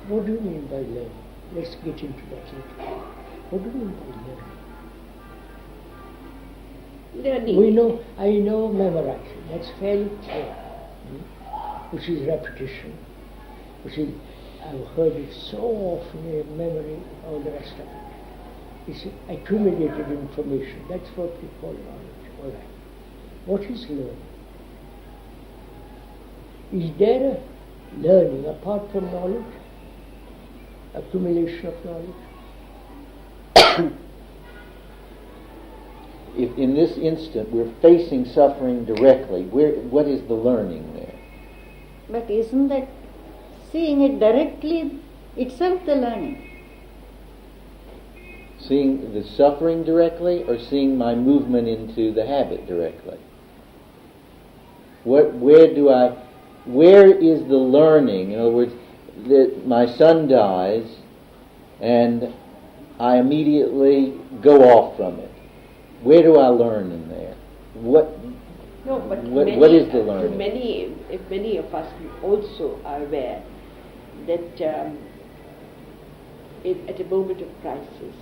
What do you mean by learning? Let's get into that later. What do you mean by learning? Learning. We know, I know memorizing, that's fairly clear. Which is repetition, which is, I've heard it so often in memory, all the rest of it. It's accumulated information, that's what we call knowledge. All right. What is learning? Is there a learning apart from knowledge? Accumulation of knowledge? If in this instant we're facing suffering directly, what is the learning there? But isn't that seeing it directly itself the learning? Seeing the suffering directly, or seeing my movement into the habit directly? Where is the learning? In other words, that my son dies and I immediately go off from it. Where do I learn in there? What is the learning? Many of us also are aware that at a moment of crisis,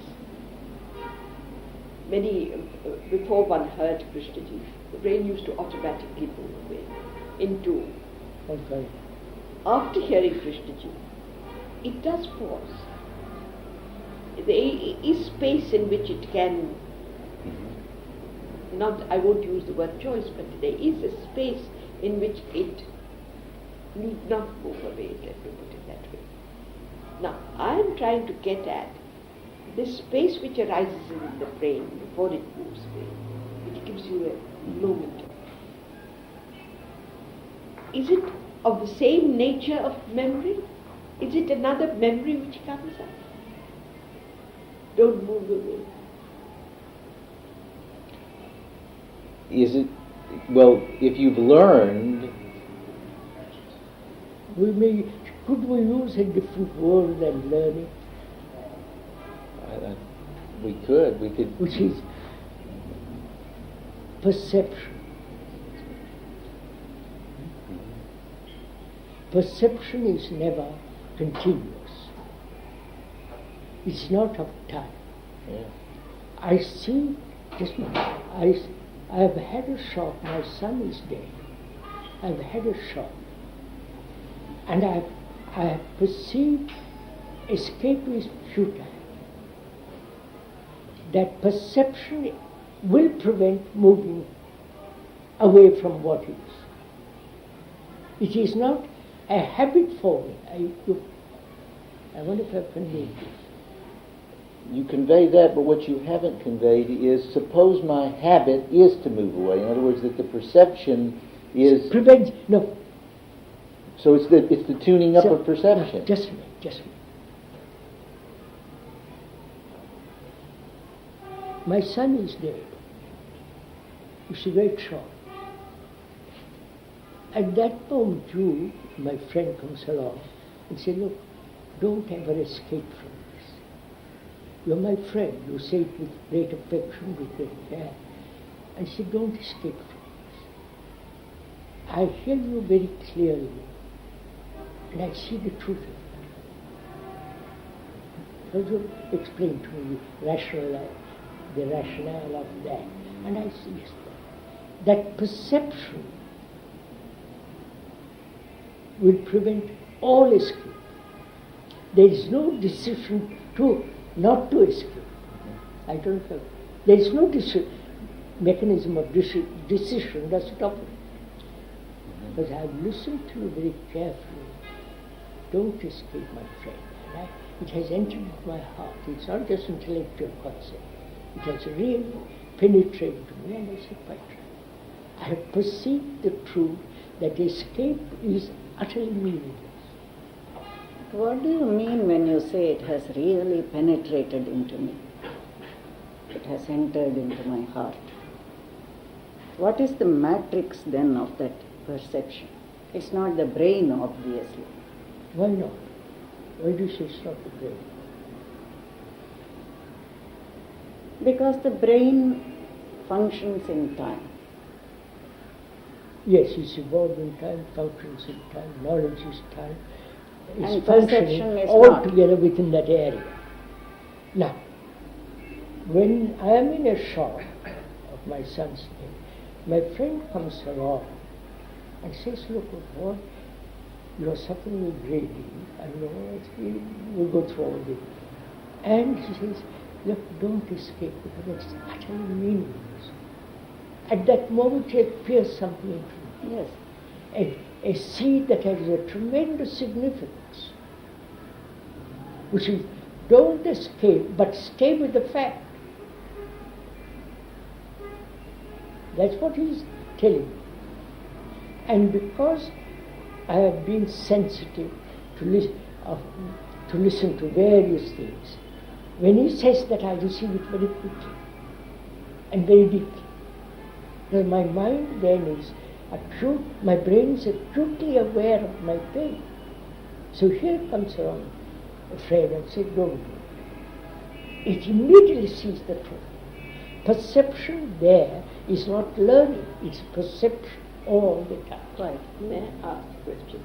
before one heard Krishnaji, the brain used to automatically move away into. Okay. After hearing Krishnaji, it does pause. There is space in which it can, I won't use the word choice, but there is a space in which it need not move away, let me put it that way. Now, I am trying to get at this space which arises in the brain before it moves away, which gives you a moment. Is it of the same nature of memory? Is it another memory which comes up? Don't move away. Is it, well, if you've learned... Could we use a different word than learning? We could. Which is perception. Perception is never continuous. It's not of time. Yeah. I see, I've had a shock, my son is dead. I've had a shock. And I have perceived escape is futile. That perception will prevent moving away from what is. It is not a habit forming. I wonder if I've conveyed this. You convey that, but what you haven't conveyed is, suppose my habit is to move away. In other words, that the perception is... Prevents, no. So it's the tuning up of perception. Just a minute. My son is dead. It's a great shock. At that moment, my friend comes along and says, look, don't ever escape from this. You're my friend. You say it with great affection, with great care. I said, don't escape from this. I hear you very clearly, and I see the truth of it. So you explain to me the rationale of that. And I see that perception will prevent all escape. There is no decision not to escape. I don't know. There is no mechanism of decision does it operate. But I have listened to you very carefully. Don't escape, my friend. And it has entered into my heart. It's not just intellectual concept. It has really penetrated me, and I said, quite right. I have perceived the truth that escape is utterly meaningless. What do you mean when you say it has really penetrated into me? It has entered into my heart. What is the matrix then of that perception? It's not the brain, obviously. Why not? Why do you say it's not the brain? Because the brain functions in time. Yes, it's evolved in time, functions in time, knowledge is time. is And functioning perception is altogether within that area. Now, when I am in a shop of my son's name, my friend comes along and says, look, boy, you are suffering with greedy. I know, we'll go through all this. And he says, look, don't escape because it's utterly meaningless. At that moment it appears something into me. Yes. A seed that has a tremendous significance, which is, don't escape, but stay with the fact. That's what he's telling me. And because I have been sensitive to listen to various things, when he says that, I receive it very quickly and very deeply. Because my mind then is acute, my brain is acutely aware of my pain. So here comes along a friend and says, don't do it. It immediately sees the truth. Perception there is not learning, it's perception all the time. Right. May I ask a question?